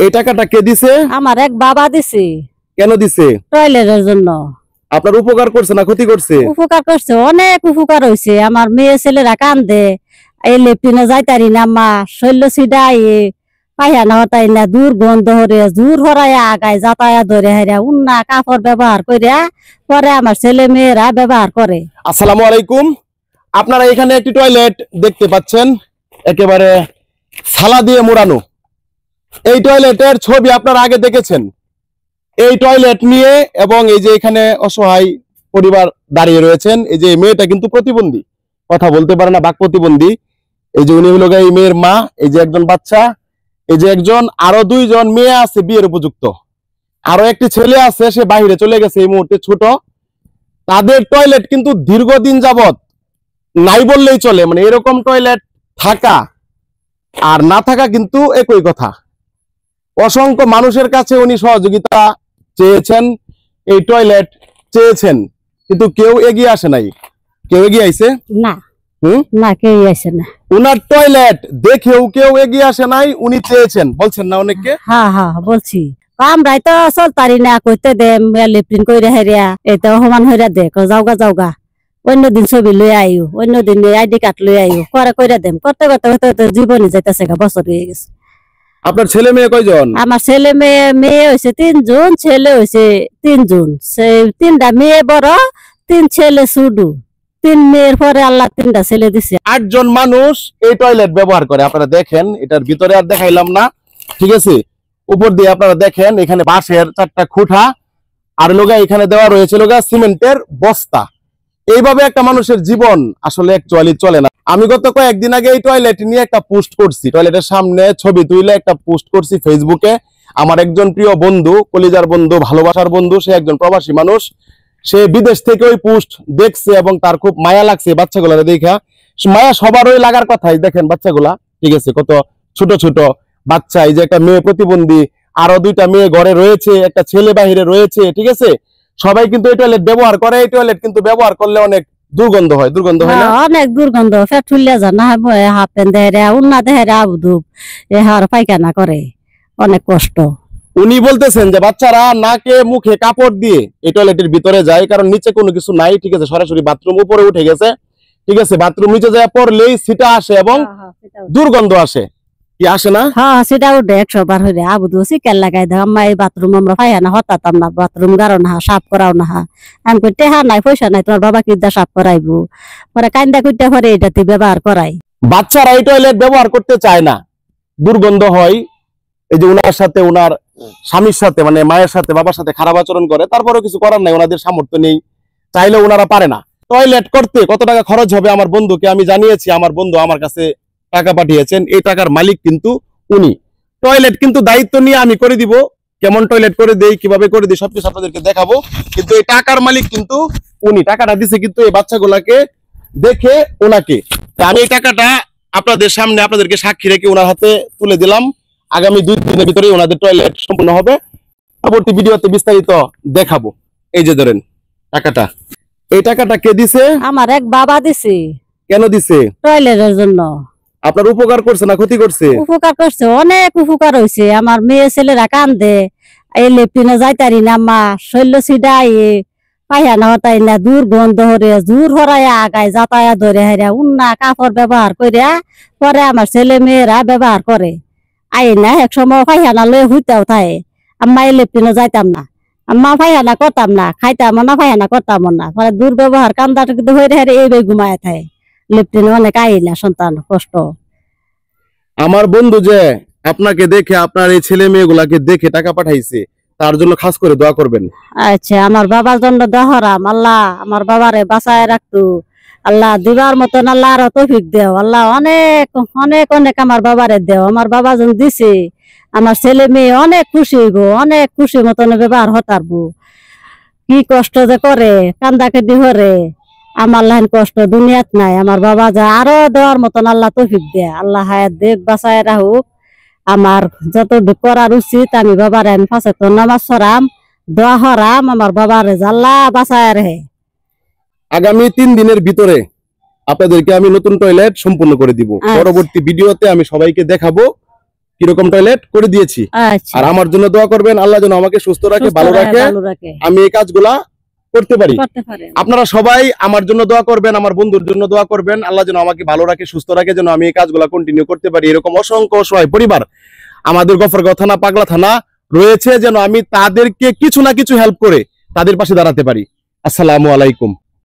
এই টাকাটা কে দিছে? আমার এক বাবা দিছে। কেন দিছে? টয়লেটের জন্য। আপনার উপকার করছে না ক্ষতি করছে? উপকার করছে, অনেক উপকার হয়েছে। আমার মেয়ে ছেলেরা কান্দে, এই লেফটিনে যাইতারি না, মা শৈল্য ছিডাই পায়খানা হতাই না, দুর্গন্ধ হরে জোর হরাই আগায় যাতায়াত ধরে হাইরা উন্না কাপড় ব্যবহার করিয়া পরে আমার ছেলে মেয়েরা ব্যবহার করে। আসসালামু আলাইকুম। আপনারা এখানে একটি টয়লেট দেখতে পাচ্ছেন, একেবারে সালা দিয়ে মোড়ানো। এই টয়লেটের ছবি আপনারা আগে দেখেছেন। এই টয়লেট নিয়ে এবং এই যে এখানে অসহায় পরিবার দাঁড়িয়ে রয়েছেন। এই যে মেয়েটা কিন্তু প্রতিবন্ধী, কথা বলতে পারে না, বাক প্রতিবন্ধী। এই যে উনি হলো এই মেয়ের মা, এই যে একজন বাচ্চা, এই যে একজন, আরো দুইজন মেয়ে আছে বিয়ের উপযুক্ত, আরো একটি ছেলে আছে, সে বাইরে চলে গেছে এই মুহূর্তে, ছোট। তাদের টয়লেট কিন্তু দীর্ঘদিন যাবত নাই বললেই চলে। মানে এরকম টয়লেট থাকা আর না থাকা কিন্তু একই কথা। অসংখ্য মানুষের কাছে উনি সহযোগিতা চেয়েছেন, এই টয়লেট চেয়েছেন, কিন্তু কেউ এগিয়ে আসে নাই। কেউ এগিয়ে আইছে না? না, কেউ আসে না। উনার টয়লেট দেখেও কেউ এগিয়ে আসে নাই। উনি চেয়েছেন, বলছেন না অনেককে? হ্যাঁ হ্যাঁ বলছি, আমরাই তো চলতারি না, কইতে দেম লেফটিন কইরা হেরিয়া এটা সমান হইরা দে, যাওগা যাওগা, অন্য দিন ছবি লই আইও, অন্য দিন আইডি কার্ড লই আইও, করে কইরা দেম, করতে করতে হয়তো জীবনে যাইতেছে, বছর হয়ে গেছে। আপনার ছেলে মেয়ে কয়জন? আমার ছেলে মেয়ে, মেয়ে হয়েছে 3 জন, ছেলে হয়েছে 3 জন। সেই 3টা মেয়ে বড়, 3 ছেলে শুধু। 3 মেয়ের পরে আল্লাহ 3টা ছেলে দিছে। 8 জন মানুষ এই টয়লেট ব্যবহার করে। আপনারা দেখেন, এটার ভিতরে আর দেখাইলাম না, ঠিক আছে। উপর দিয়ে আপনারা দেখেন, এখানে বাঁশের 4টা খুঁটা, আর লোগা এখানে দেওয়া রয়েছে লোগা সিমেন্টের বস্তা। এইভাবে একটা মানুষের জীবন আসলে অ্যাকচুয়ালি চলে না। আমি গত কয়েকদিন আগে এই টয়লেট নিয়ে একটা পোস্ট করছি, টয়লেটের সামনে ছবি তুলে একটা পোস্ট করছি ফেসবুকে। আমার একজন প্রিয় বন্ধু, কলিজার বন্ধু, ভালোবাসার বন্ধু, সে একজন প্রবাসী মানুষ, সে বিদেশ থেকে ওই পোস্ট দেখছে এবং তার খুব মায়া লাগছে বাচ্চাগুলোরে দেখা। মায়া সবারই লাগার কথাই, দেখেন বাচ্চাগুলা, ঠিক আছে, কত ছোট ছোট বাচ্চা। এই যে একটা মেয়ে প্রতিবন্ধী, আরো 2টা মেয়ে ঘরে রয়েছে, একটা ছেলে বাহিরে রয়েছে, ঠিক আছে। সবাই কিন্তু এই টয়লেট ব্যবহার করে। এই টয়লেট কিন্তু ব্যবহার করলে অনেক দুর্গন্ধ হয়, দুর্গন্ধ হয় না? অনেক দুর্গন্ধ, পেট ফুলিয়া যায় না, হাফ প্যান্ট দেহেরা উন্না দেহেরা আবুধুপ এ হার পায়খানা করে, অনেক কষ্ট। উনি বলতেছেন যে বাচ্চারা নাকে মুখে কাপড় দিয়ে এই টয়লেটের ভিতরে যায়, কারণ নিচে কোনো কিছু নাই, ঠিক আছে। সরাসরি বাথরুম উপরে উঠে গেছে, ঠিক আছে। বাথরুম নিচে যায় পড়লেই সিটা আসে এবং দুর্গন্ধ আসে। কি আসে না? হ্যাঁ, সেটা উঠে 100 বার হইলে আবুধু শিকার লাগাই দাও, আম্মা এই বাথরুম আমরা পায়খানা হতাতাম না, বাথরুম গারো না, সাফ করাও না। আমি কই টেহা নাই, পয়সা নাই, তোমার বাবা কিদা সাফ করাইবো, পরে কান্দা কুইটা পরে এটাতে ব্যবহার করাই। বাচ্চারা এই টয়লেট ব্যবহার করতে চায় না, দুর্গন্ধ হয়। এই যে উনার সাথে, উনার স্বামীর সাথে, মানে মায়ের সাথে, বাবার সাথে খারাপ আচরণ করে, তারপরেও কিছু করার নাই, ওনাদের সামর্থ্য নেই, চাইলে ওনারা পারে না। টয়লেট করতে কত টাকা খরচ হবে আমার বন্ধুকে আমি জানিয়েছি, আমার বন্ধু আমার কাছে টাকা পাঠিয়েছেন। এই টাকার মালিক কিন্তু উনি। টয়লেট কিন্তু দায়িত্ব নিয়ে আমি করে দিব, কেমন টয়লেট করে দেই, কিভাবে করে দিই, সবকিছু আপনাদেরকে দেখাবো। কিন্তু এই টাকার মালিক কিন্তু উনি। টাকাটা দিছে কিন্তু এই বাচ্চাগুলাকে দেখে ওনাকে। আমি এই টাকাটা আপনাদের সামনে আপনাদেরকে সাক্ষী রেখে ওনার হাতে তুলে দিলাম। আগামী 2 দিনের ভিতরে ওনাদের টয়লেট সম্পূর্ণ হবে। পরবর্তী ভিডিওতে বিস্তারিত দেখাবো। এই যে ধরেন টাকাটা, এই টাকাটা কে দিছে? আমার এক বাবা দিছে। কেন দিছে? টয়লেটের জন্য। আপনার উপকার করছে না ক্ষতি করছে? উপকার করছে, অনেক উপকার হয়েছে। আমার মেয়ে ছেলেরা কান্দে, এই লেফটিনে যাইতারি না, মা শৈল্য ছিডাই পায়খানা হতাই না, দুর্গন্ধ হরে জোর হরাই আগায় যাতায়াত ধরে হাইরা উন্না কাপড় ব্যবহার করিয়া পরে আমার ছেলে মেয়েরা ব্যবহার করে। আই না এক সময় পায়খানা লয়ে হইতেও থাকে, আম্মা এই লেফটিনে যাইতাম না, আম্মা পায়খানা করতাম না, খাইতাম না, পায়খানা করতাম না, পরে দুর্ব্যবহার কান্দাটা কিন্তু হয়ে হারে এই ঘুমায় থাকে। লেফটিনে অনেক আইলা সন্তান কষ্ট। আমার বন্ধু যে আপনাকে দেখে, আপনার এই ছেলে মেয়েগুলাকে দেখে টাকা পাঠাইছে, তার জন্য খাস করে দোয়া করবেন। আচ্ছা, আমার বাবার জন্য দহরাম, আল্লাহ আমার বাবারে বাঁচায় রাখতো, আল্লাহ দিবার মতন আল্লাহ আরো তৌফিক দেও, আল্লাহ অনেক অনেক অনেক আমার বাবারে দেও। আমার বাবা যখন দিছে, আমার ছেলে মেয়ে অনেক খুশি হইব, অনেক খুশি মতন ব্যবহার হতারবো। কি কষ্ট যে করে, কান্দা কাটি হরে, আমার লাইন কষ্ট দুনিয়াত নাই। আমার বাবা যা আরো দেওয়ার মতন আল্লাহ তৌফিক দে, আল্লাহ হায়াত দেখ, বাঁচায় রাখুক। আমার যত করার উচিত আমি বাবার আমি 5 ওয়াক্ত নামাজ পড়াম, দোয়া হরাম, আমার বাবার আল্লাহ বাঁচায় রাখে। আগামী 3 দিনের ভিতরে আপনাদেরকে আমি নতুন টয়লেট সম্পূর্ণ করে দিব। পরবর্তী ভিডিওতে আমি সবাইকে দেখাবো কিরকম টয়লেট করে দিয়েছি। আচ্ছা, আর আমার জন্য দোয়া করবেন, আল্লাহ যেন আমাকে সুস্থ রাখে, সুস্থ ভালো রাখে, ভালো রাখে, আমি এই কাজগুলা করতে পারি। করতে পারেন। আপনারা সবাই আমার জন্য দোয়া করবেন, আমার বন্ধুর জন্য দোয়া করবেন, আল্লাহ যেন আমাকে ভালো রাখে, সুস্থ রাখে, যেন আমি এই কাজগুলা কন্টিনিউ করতে পারি। এরকম অসংখ্য অসহায় পরিবার আমাদের গফরগাঁও থানা, পাগলা থানা রয়েছে, যেন আমি তাদেরকে কিছু না কিছু হেল্প করে তাদের পাশে দাঁড়াতে পারি। আসসালামু আলাইকুম।